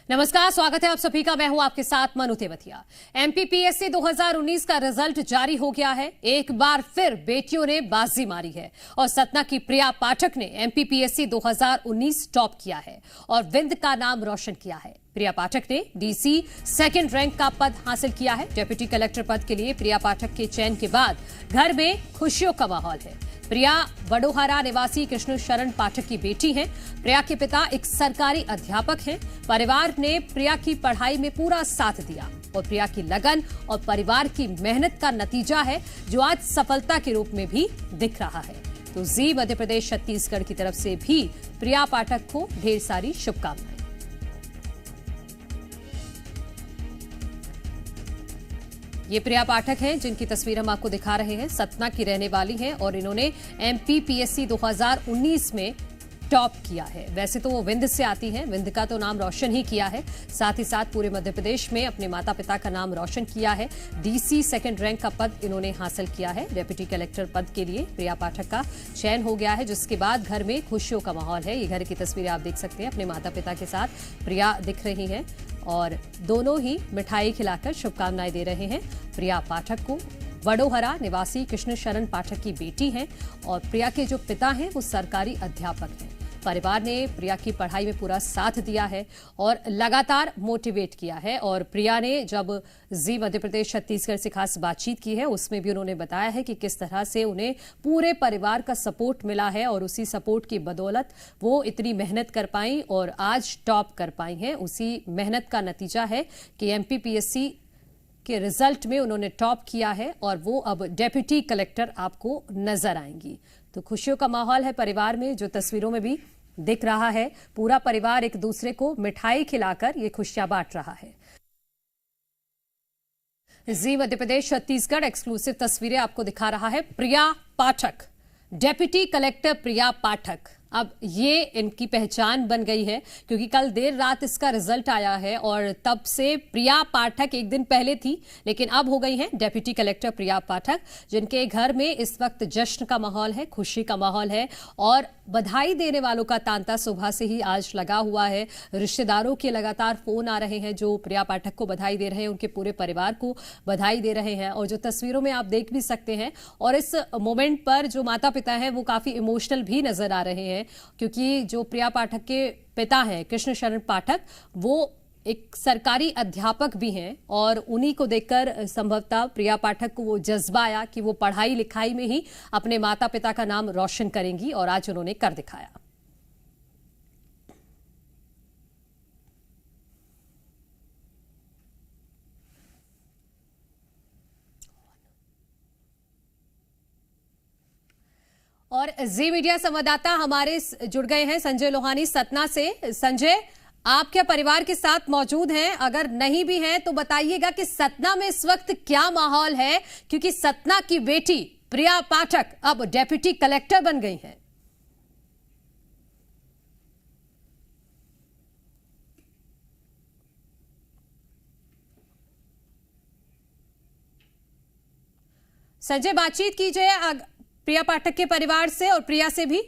नमस्कार, स्वागत है आप सभी का। मैं हूं आपके साथ मनु तेवतिया। एमपीपीएससी 2019 का रिजल्ट जारी हो गया है। एक बार फिर बेटियों ने बाजी मारी है और सतना की प्रिया पाठक ने एमपीपीएससी 2019 टॉप किया है और विंध्य का नाम रोशन किया है। प्रिया पाठक ने डीसी सेकंड रैंक का पद हासिल किया है। डिप्टी कलेक्टर पद के लिए प्रिया पाठक के चयन के बाद घर में खुशियों का माहौल है। प्रिया वडोहारा निवासी कृष्ण शरण पाठक की बेटी हैं। प्रिया के पिता एक सरकारी अध्यापक हैं। परिवार ने प्रिया की पढ़ाई में पूरा साथ दिया और प्रिया की लगन और परिवार की मेहनत का नतीजा है जो आज सफलता के रूप में भी दिख रहा है। तो जी मध्य प्रदेश छत्तीसगढ़ की तरफ से भी प्रिया पाठक को ढेर सारी शुभकामनाएं। ये प्रिया पाठक हैं जिनकी तस्वीर हम आपको दिखा रहे हैं। सतना की रहने वाली हैं और इन्होंने एमपीपीएससी 2019 में टॉप किया है। वैसे तो वो विंध्य से आती हैं, विंध्य का तो नाम रोशन ही किया है। साथ ही साथ पूरे मध्य प्रदेश में अपने माता पिता का नाम रोशन किया है। डीसी सेकंड रैंक का पद इन्होंने हासिल किया है। डिप्टी कलेक्टर पद के लिए प्रिया पाठक का चयन हो गया है, जिसके बाद घर में खुशियों का माहौल है। ये घर की तस्वीरें आप देख सकते हैं। अपने माता पिता के साथ प्रिया दिख रही हैं और दोनों ही मिठाई खिलाकर शुभकामनाएं दे रहे हैं। प्रिया पाठक को वडोहरा निवासी कृष्ण शरण पाठक की बेटी हैं और प्रिया के जो पिता हैं वो सरकारी अध्यापक हैं। परिवार ने प्रिया की पढ़ाई में पूरा साथ दिया है और लगातार मोटिवेट किया है। और प्रिया ने जब जी मध्य प्रदेश छत्तीसगढ़ से खास बातचीत की है उसमें भी उन्होंने बताया है कि किस तरह से उन्हें पूरे परिवार का सपोर्ट मिला है और उसी सपोर्ट की बदौलत वो इतनी मेहनत कर पाई और आज टॉप कर पाई हैं। उसी मेहनत का नतीजा है कि एमपीपीएससी के रिजल्ट में उन्होंने टॉप किया है और वो अब डिप्टी कलेक्टर आपको नजर आएंगी। तो खुशियों का माहौल है परिवार में, जो तस्वीरों में भी दिख रहा है। पूरा परिवार एक दूसरे को मिठाई खिलाकर ये खुशियां बांट रहा है। जी मध्य प्रदेश छत्तीसगढ़ एक्सक्लूसिव तस्वीरें आपको दिखा रहा है। प्रिया पाठक, डिप्टी कलेक्टर प्रिया पाठक, अब ये इनकी पहचान बन गई है क्योंकि कल देर रात इसका रिजल्ट आया है और तब से प्रिया पाठक एक दिन पहले थी लेकिन अब हो गई हैं डिप्टी कलेक्टर प्रिया पाठक, जिनके घर में इस वक्त जश्न का माहौल है, खुशी का माहौल है और बधाई देने वालों का तांता सुबह से ही आज लगा हुआ है। रिश्तेदारों के लगातार फोन आ रहे हैं जो प्रिया पाठक को बधाई दे रहे हैं, उनके पूरे परिवार को बधाई दे रहे हैं और जो तस्वीरों में आप देख भी सकते हैं। और इस मोमेंट पर जो माता पिता हैं वो काफी इमोशनल भी नजर आ रहे हैं क्योंकि जो प्रिया पाठक के पिता हैं कृष्ण शरण पाठक, वो एक सरकारी अध्यापक भी हैं और उन्हीं को देखकर संभवतः प्रिया पाठक को वो जज्बा आया कि वो पढ़ाई लिखाई में ही अपने माता पिता का नाम रोशन करेंगी और आज उन्होंने कर दिखाया। और जी मीडिया संवाददाता हमारे जुड़ गए हैं संजय लोहानी सतना से। संजय, आप क्या परिवार के साथ मौजूद हैं? अगर नहीं भी हैं तो बताइएगा कि सतना में इस वक्त क्या माहौल है, क्योंकि सतना की बेटी प्रिया पाठक अब डिप्टी कलेक्टर बन गई हैं। संजय, बातचीत कीजिए प्रिया पाठक के परिवार से और प्रिया से भी।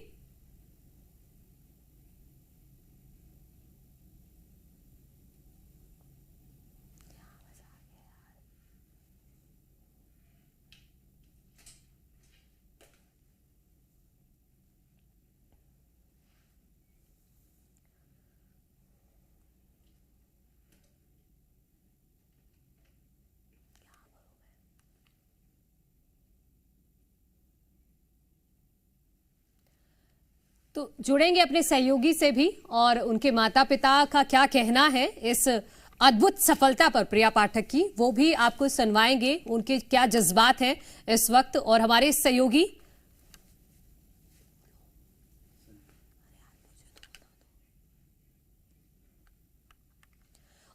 तो जुड़ेंगे अपने सहयोगी से भी और उनके माता पिता का क्या कहना है इस अद्भुत सफलता पर प्रिया पाठक की, वो भी आपको सुनवाएंगे। उनके क्या जज्बात हैं इस वक्त। और हमारे सहयोगी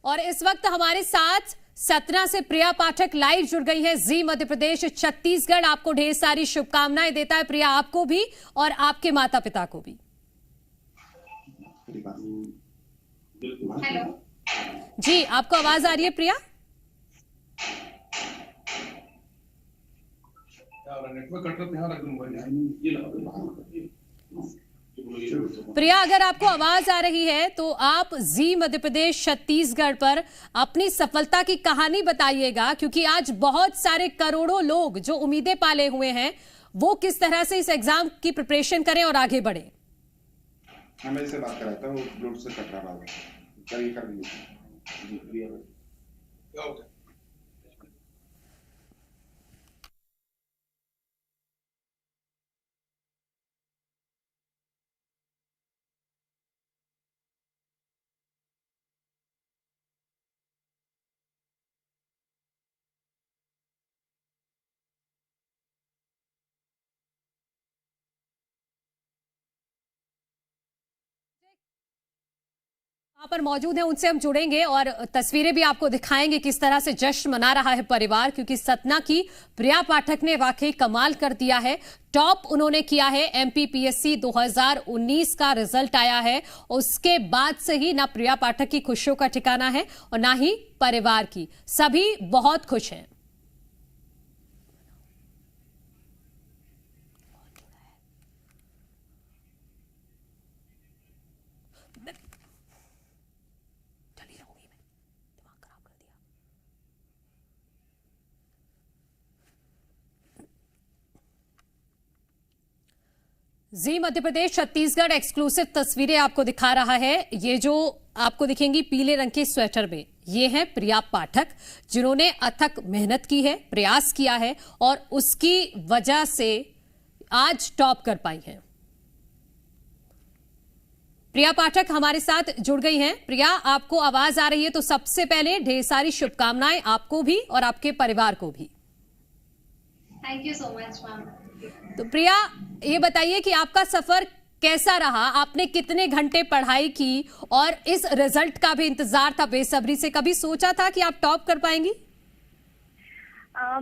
और इस वक्त हमारे साथ सतना से प्रिया पाठक लाइव जुड़ गई है। जी मध्य प्रदेश छत्तीसगढ़ आपको ढेर सारी शुभकामनाएं देता है, प्रिया आपको भी और आपके माता पिता को भी। हेलो जी, आपको आवाज आ रही है प्रिया? नेटवर्क कट रहा है, ध्यान रख दूंगा। प्रिया, अगर आपको आवाज आ रही है तो आप जी मध्य प्रदेश छत्तीसगढ़ पर अपनी सफलता की कहानी बताइएगा, क्योंकि आज बहुत सारे करोड़ों लोग जो उम्मीदें पाले हुए हैं वो किस तरह से इस एग्जाम की प्रिपरेशन करें और आगे बढ़े। हाँ, मैं इससे बात कराता हूँ, ब्लूटूथ से कट रहा है, करिए कर दीजिए। वहां पर मौजूद है, उनसे हम जुड़ेंगे और तस्वीरें भी आपको दिखाएंगे किस तरह से जश्न मना रहा है परिवार, क्योंकि सतना की प्रिया पाठक ने वाकई कमाल कर दिया है। टॉप उन्होंने किया है। एमपीपीएससी 2019 का रिजल्ट आया है। उसके बाद से ही ना प्रिया पाठक की खुशियों का ठिकाना है और ना ही परिवार की। सभी बहुत खुश हैं। जी मध्य प्रदेश छत्तीसगढ़ एक्सक्लूसिव तस्वीरें आपको दिखा रहा है। ये जो आपको दिखेंगी पीले रंग के स्वेटर में, ये है प्रिया पाठक, जिन्होंने अथक मेहनत की है, प्रयास किया है और उसकी वजह से आज टॉप कर पाई हैं। प्रिया पाठक हमारे साथ जुड़ गई हैं। प्रिया, आपको आवाज आ रही है तो सबसे पहले ढेर सारी शुभकामनाएं आपको भी और आपके परिवार को भी। Thank you so much ma'am. तो प्रिया, ये बताइए कि आपका सफर कैसा रहा? आपने कितने घंटे पढ़ाई की और इस रिजल्ट का भी इंतजार था बेसब्री से? कभी सोचा था कि आप टॉप कर पाएंगी?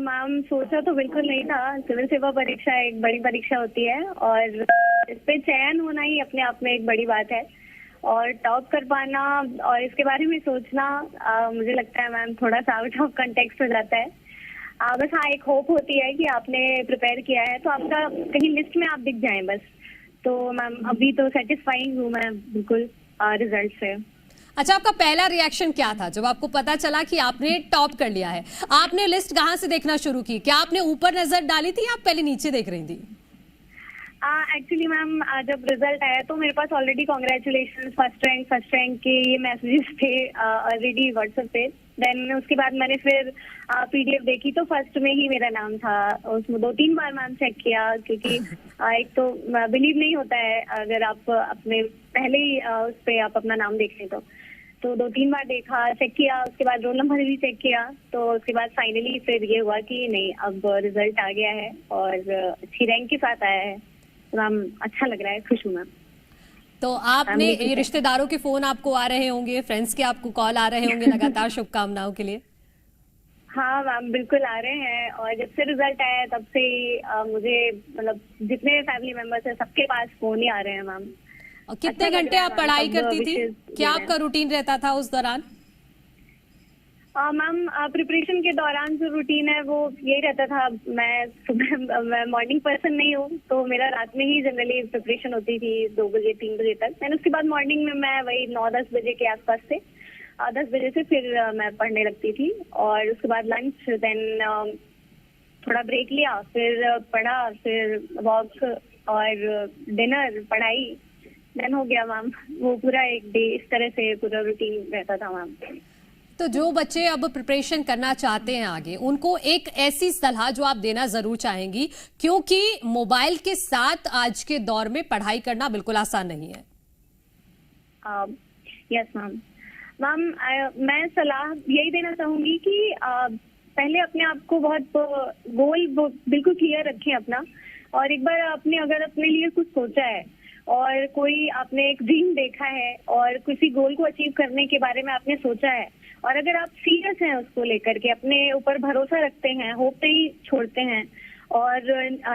मैम, सोचा तो बिल्कुल नहीं था। सिविल सेवा परीक्षा एक बड़ी परीक्षा होती है और इस पे चयन होना ही अपने आप में एक बड़ी बात है और टॉप कर पाना और इसके बारे में सोचना मुझे लगता है मैम थोड़ा सा आउट ऑफ कंटेक्स्ट हो जाता है। बस हाँ, एक होप होती है कि आपने प्रिपेयर किया है तो आपका कहीं लिस्ट में आप दिख जाएं बस। तो मैम अभी तो सेटिस्फाइंग हूँ मैं बिल्कुल रिजल्ट से। अच्छा, आपका पहला रिएक्शन क्या था जब आपको पता चला कि आपने टॉप कर लिया है? आपने लिस्ट कहाँ से देखना शुरू की? क्या आपने ऊपर नजर डाली थी या आप पहले नीचे देख रही थी? एक्चुअली मैम जब रिजल्ट आया तो मेरे पास ऑलरेडी कॉन्ग्रेचुलेशन फर्स्ट रैंक के ये मैसेजेस थे ऑलरेडी व्हाट्सएप पे। देन उसके बाद मैंने फिर पीडीएफ देखी तो फर्स्ट में ही मेरा नाम था। उसमें 2-3 बार मैम चेक किया, क्योंकि एक तो बिलीव नहीं होता है अगर आप अपने पहले ही उस पे आप अपना नाम देख लें तो 2-3 बार देखा, चेक किया, उसके बाद रोल नंबर भी चेक किया। तो उसके बाद फाइनली फिर ये हुआ कि नहीं, अब रिजल्ट आ गया है और अच्छी रैंक के साथ आया है। मैम अच्छा लग रहा है, खुश हूँ मैम। तो आपने ये रिश्तेदारों के फोन आपको आ रहे होंगे, फ्रेंड्स के आपको कॉल आ रहे होंगे लगातार शुभकामनाओं के लिए? हाँ मैम, बिल्कुल आ रहे हैं और जब से रिजल्ट आया तब से मुझे मतलब जितने फैमिली मेंबर्स हैं सबके पास फोन ही आ रहे हैं मैम। और कितने घंटे आप पढ़ाई करती थी? क्या आपका रूटीन रहता था उस दौरान? मैम प्रिपरेशन के दौरान जो रूटीन है वो यही रहता था। मैं मॉर्निंग पर्सन नहीं हूँ तो मेरा रात में ही जनरली प्रिपरेशन होती थी 2 बजे 3 बजे तक। मैंने उसके बाद मॉर्निंग में मैं वही 9-10 बजे के आसपास से 10 बजे से फिर मैं पढ़ने लगती थी और उसके बाद लंच, देन थोड़ा ब्रेक लिया, फिर पढ़ा, फिर वॉक और डिनर, पढ़ाई, देन हो गया मैम। वो पूरा एक डे इस तरह से पूरा रूटीन रहता था मैम। तो जो बच्चे अब प्रिपरेशन करना चाहते हैं आगे, उनको एक ऐसी सलाह जो आप देना जरूर चाहेंगी, क्योंकि मोबाइल के साथ आज के दौर में पढ़ाई करना बिल्कुल आसान नहीं है। Yes ma'am. मैम मैं सलाह यही देना चाहूंगी कि पहले अपने आप को बहुत गोल बिल्कुल क्लियर रखें अपना, और एक बार आपने अगर अपने लिए कुछ सोचा है और कोई आपने एक ड्रीम देखा है और किसी गोल को अचीव करने के बारे में आपने सोचा है और अगर आप सीरियस हैं उसको लेकर के, अपने ऊपर भरोसा रखते हैं, होप नहीं छोड़ते हैं और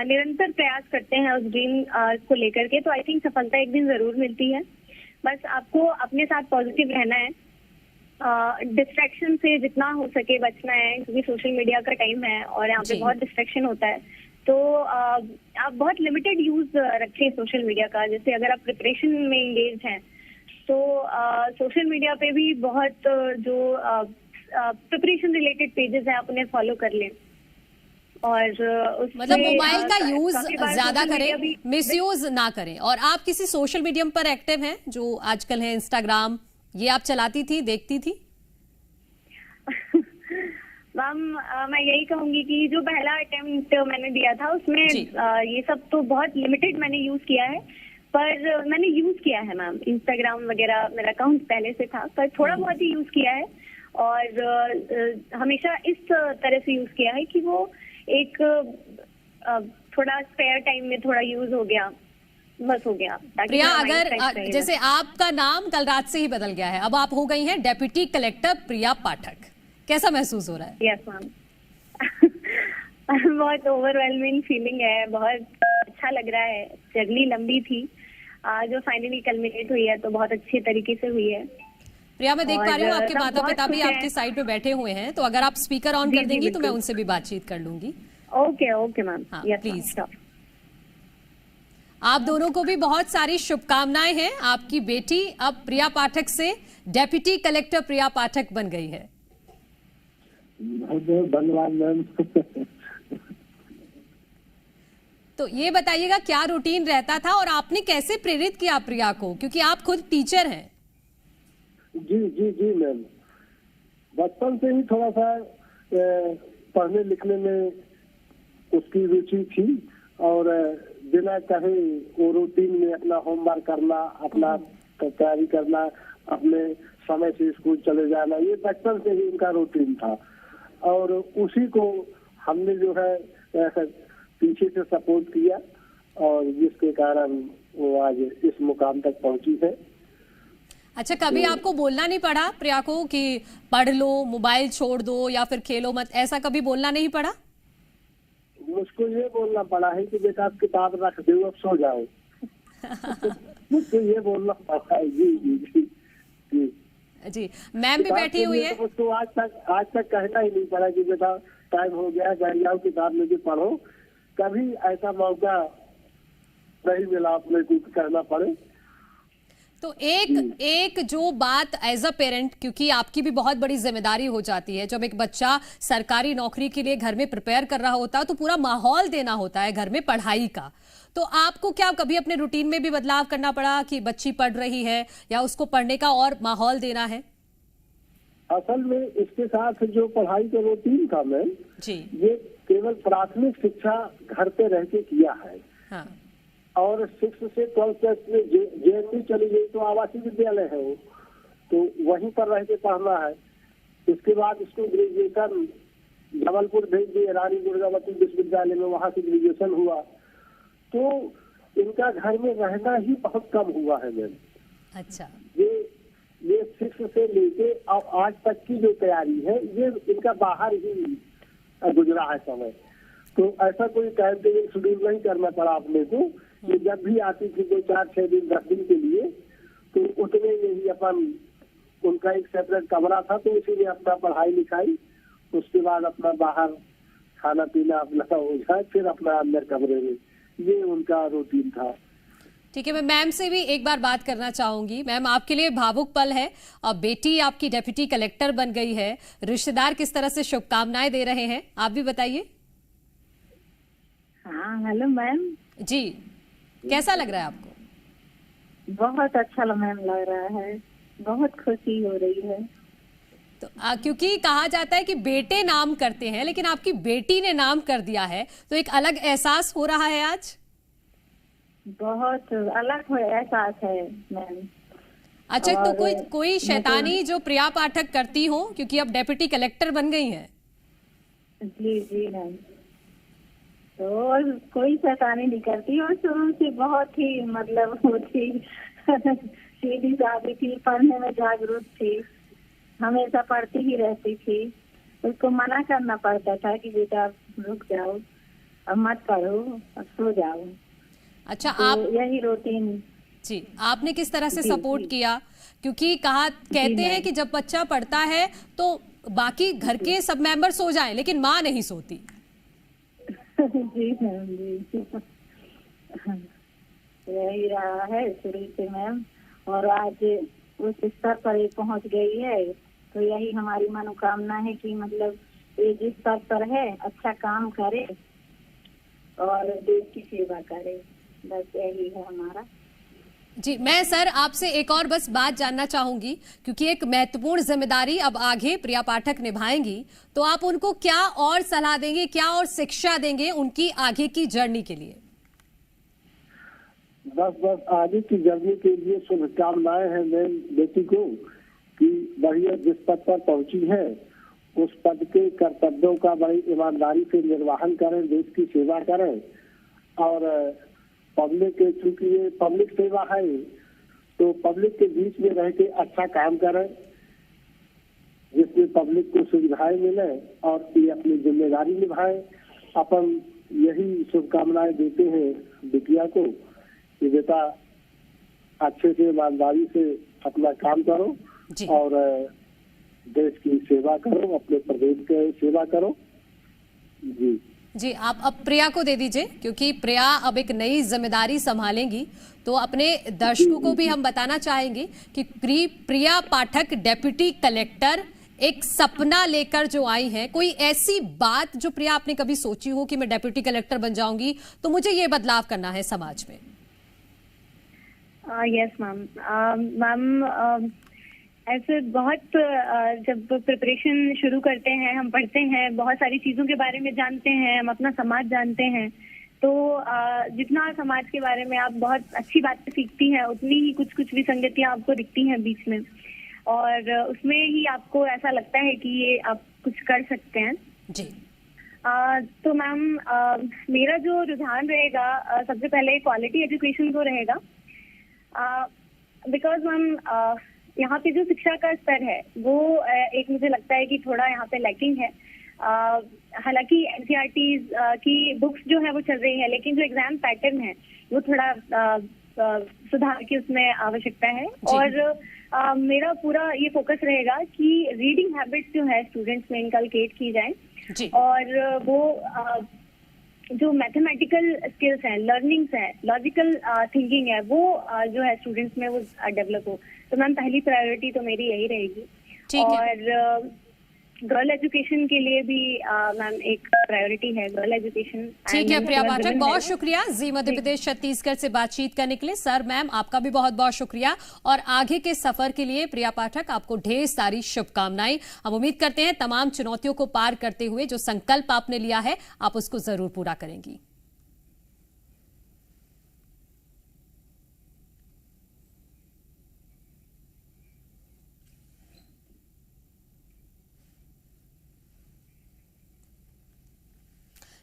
निरंतर प्रयास करते हैं उस ड्रीम को लेकर के, तो आई थिंक सफलता एक दिन जरूर मिलती है। बस आपको अपने साथ पॉजिटिव रहना है, डिस्ट्रैक्शन से जितना हो सके बचना है, क्योंकि सोशल मीडिया का टाइम है और यहाँ पे बहुत डिस्ट्रैक्शन होता है। तो आप बहुत लिमिटेड यूज रखें सोशल मीडिया का। जैसे अगर आप प्रिपरेशन में इंगेज हैं तो सोशल मीडिया पे भी बहुत जो प्रिपरेशन रिलेटेड पेजेस हैं आप उन्हें फॉलो कर लें। और मतलब मोबाइल का यूज ज्यादा करें, मिसयूज ना करें। और आप किसी सोशल मीडिया पर एक्टिव हैं जो आजकल है इंस्टाग्राम, ये आप चलाती थी, देखती थी? मैम मैं यही कहूंगी कि जो पहला अटेम्प्ट मैंने दिया था उसमें ये सब तो बहुत लिमिटेड मैंने यूज किया है, पर मैंने यूज किया है मैम। इंस्टाग्राम वगैरह मेरा अकाउंट पहले से था, पर थोड़ा बहुत ही यूज किया है। और हमेशा इस तरह से यूज किया है कि वो एक थोड़ा स्पेयर टाइम में थोड़ा यूज हो गया, बस हो गया। प्रिया, अगर जैसे आपका नाम कल रात से ही बदल गया है, अब आप हो गई हैं डेप्यूटी कलेक्टर प्रिया पाठक, कैसा महसूस हो रहा है? यस मैम बहुत ओवरवेलमिंग फीलिंग है, बहुत अच्छा लग रहा है। जर्नी लंबी थी जो फाइनली कल्मिनेट हुई है तो बहुत अच्छे तरीके से हुई है। प्रिया, मैं देख पा रही हूँ आपके माता पिता भी आपके साइड पे बैठे हुए हैं, तो अगर आप स्पीकर ऑन कर देंगी तो मैं उनसे भी बातचीत कर लूंगी। ओके मैम, हाँ प्लीज। आप दोनों को भी बहुत सारी शुभकामनाएं हैं। आपकी बेटी अब प्रिया पाठक से डेप्यूटी कलेक्टर प्रिया पाठक बन गई है। बहुत बहुत धन्यवाद मैम। तो ये बताइएगा क्या रूटीन रहता था और आपने कैसे प्रेरित किया प्रिया को, क्योंकि आप खुद टीचर हैं? जी जी जी मैम, बचपन से ही थोड़ा सा पढ़ने लिखने में उसकी रुचि थी और बिना कहे वो रूटीन में अपना होमवर्क करना, अपना तैयारी करना, अपने समय से स्कूल चले जाना, ये बचपन से ही उनका रूटीन था। और उसी को हमने जो है पीछे से सपोर्ट किया और जिसके कारण वो आज इस मुकाम तक पहुंची है। अच्छा, कभी आपको बोलना नहीं पड़ा प्रिया को कि पढ़ लो, मोबाइल छोड़ दो या फिर खेलो मत, ऐसा कभी बोलना नहीं पड़ा? मुझको ये बोलना पड़ा है कि बेटा किताब रख दो, अब सो जाओ। मुझको ये बोलना पड़ा है। जी जी जी जी जी। मैम भी बैठी हुई है। मुझको आज तक कहना ही नहीं पड़ा कि बेटा टाइम हो गया, बैठ जाओ किताब लेके पढ़ो। कभी ऐसा मौका नहीं मिला अपने को कहना पड़े। तो एक जो बात एज अ पेरेंट, क्योंकि आपकी भी बहुत बड़ी जिम्मेदारी हो जाती है, जब एक बच्चा सरकारी नौकरी के लिए घर में प्रिपेयर कर रहा होता है तो पूरा माहौल देना होता है घर में पढ़ाई का। तो आपको क्या कभी अपने रूटीन में भी बदलाव करना पड़ा कि बच्ची पढ़ रही है या उसको पढ़ने का और माहौल देना है? असल में इसके साथ जो पढ़ाई का रूटीन था मैम जी, ये केवल प्राथमिक शिक्षा घर पे रह के किया है। हाँ। और 6 से 12 तक में JNU चली गई तो आवासीय विद्यालय है वो, तो वहीं पर रह के पढ़ना है। इसके बाद इसको ग्रेजुएशन जबलपुर भेज दिए, रानी दुर्गावती विश्वविद्यालय में, वहाँ से ग्रेजुएशन हुआ। तो इनका घर में रहना ही बहुत कम हुआ है मैम। अच्छा, ये 6 से लेके अब आज तक की जो तैयारी है ये इनका बाहर ही गुजरा है समय। तो ऐसा कोई टाइम टेबल शेड्यूल नहीं करना पड़ा अपने को। ये जब भी आती थी 2, 4, 6 दिन 10 दिन के लिए, तो उतने में ही अपन उनका एक सेपरेट कमरा था, तो इसीलिए अपना पढ़ाई लिखाई, उसके बाद अपना बाहर खाना पीना अपना हो जाए, फिर अपना अंदर कमरे में, ये उनका रूटीन था। ठीक है, मैं मैम से भी एक बार बात करना चाहूंगी। मैम, आपके लिए भावुक पल है और बेटी आपकी डेप्यूटी कलेक्टर बन गई है, रिश्तेदार किस तरह से शुभकामनाएं दे रहे हैं, आप भी बताइए। हाँ हेलो मैम जी, कैसा लग रहा है आपको? बहुत अच्छा मैम लग रहा है, बहुत खुशी हो रही है। तो क्योंकि कहा जाता है कि बेटे नाम करते हैं, लेकिन आपकी बेटी ने नाम कर दिया है, तो एक अलग एहसास हो रहा है आज? बहुत अलग एहसास है मैम। अच्छा, तो कोई शैतानी जो प्रिया पाठक करती हो, क्योंकि अब डेप्यूटी कलेक्टर बन गई हैं? जी जी मैम, तो कोई शैतानी नहीं करती और शुरू से बहुत ही मतलब होती सीधी सादी थी, पढ़ने में जागरूक थी, हमेशा पढ़ती ही रहती थी। उसको मना करना पड़ता था कि बेटा रुक जाओ, अब मत पढ़ो, अब सो जाओ। अच्छा, तो आप यही रूटीन जी, आपने किस तरह से सपोर्ट किया? क्योंकि कहते हैं कि जब बच्चा पढ़ता है तो बाकी घर के सब मेंबर सो जाएं, लेकिन माँ नहीं सोती। जी मैम जी। यही रहा है शुरू से मैम, और आज उस स्तर पर ये पहुंच गई है, तो यही हमारी मनोकामना है कि मतलब ये जिस स्तर पर है अच्छा काम करे और देश की सेवा करे, बस यही है हमारा। जी, मैं सर आपसे एक और बस बात जानना चाहूंगी, क्योंकि एक महत्वपूर्ण जिम्मेदारी अब आगे प्रिया पाठक निभाएंगी, तो आप उनको क्या और सलाह देंगे, क्या और शिक्षा देंगे उनकी आगे की जर्नी के लिए? बस आगे की जर्नी के लिए शुभकामनाएं हैं मैम बेटी को, कि बढ़िया जिस पद पर पहुंची है उस पद के कर्तव्यों का बड़ी ईमानदारी से निर्वहन करें, देश की सेवा करें, और पब्लिक, चूंकि ये पब्लिक सेवा है तो पब्लिक के बीच में रह के अच्छा काम करें, जिसमें पब्लिक को सुविधाएं मिले और ये अपनी जिम्मेदारी निभाएं। अपन यही शुभकामनाएं देते हैं बिटिया को कि बेटा अच्छे से ईमानदारी से अपना काम करो और देश की सेवा करो, अपने प्रदेश की सेवा करो। जी जी, आप अब प्रिया को दे दीजिए, क्योंकि प्रिया अब एक नई जिम्मेदारी संभालेंगी। तो अपने दर्शकों को भी हम बताना चाहेंगे कि प्रिया पाठक डेप्यूटी कलेक्टर एक सपना लेकर जो आई हैं, कोई ऐसी बात जो प्रिया आपने कभी सोची हो कि मैं डेप्यूटी कलेक्टर बन जाऊंगी तो मुझे ये बदलाव करना है समाज में? यस मैम, ऐसे बहुत जब प्रिपरेशन शुरू करते हैं, हम पढ़ते हैं, बहुत सारी चीज़ों के बारे में जानते हैं, हम अपना समाज जानते हैं, तो जितना समाज के बारे में आप बहुत अच्छी बातें सीखती हैं उतनी ही कुछ कुछ विसंगतियां आपको दिखती हैं बीच में, और उसमें ही आपको ऐसा लगता है कि ये आप कुछ कर सकते हैं जी। तो मैम मेरा जो रुझान रहेगा सबसे पहले क्वालिटी एजुकेशन को रहेगा, बिकॉज मैम यहाँ पे जो शिक्षा का स्तर है वो एक मुझे लगता है कि थोड़ा यहाँ पे लैकिंग है। हालांकि एनसीईआरटीज की बुक्स जो है वो चल रही है, लेकिन जो एग्जाम पैटर्न है वो थोड़ा सुधार की उसमें आवश्यकता है। और मेरा पूरा ये फोकस रहेगा कि रीडिंग हैबिट्स जो है स्टूडेंट्स में इनकलकेट की जाए, और वो जो मैथमेटिकल स्किल्स हैं, लर्निंग्स हैं, लॉजिकल थिंकिंग है, वो जो है स्टूडेंट्स में वो डेवलप हो। तो मैम पहली प्रायोरिटी तो मेरी यही रहेगी। और गर्ल एजुकेशन के लिए भी मैम एक प्रायोरिटी है गर्ल एजुकेशन। ठीक है प्रिया पाठक, बहुत शुक्रिया जी मध्य प्रदेश छत्तीसगढ़ से बातचीत करने के लिए। सर मैम आपका भी बहुत बहुत शुक्रिया, और आगे के सफर के लिए प्रिया पाठक आपको ढेर सारी शुभकामनाएं। हम उम्मीद करते हैं तमाम चुनौतियों को पार करते हुए जो संकल्प आपने लिया है आप उसको जरूर पूरा करेंगी।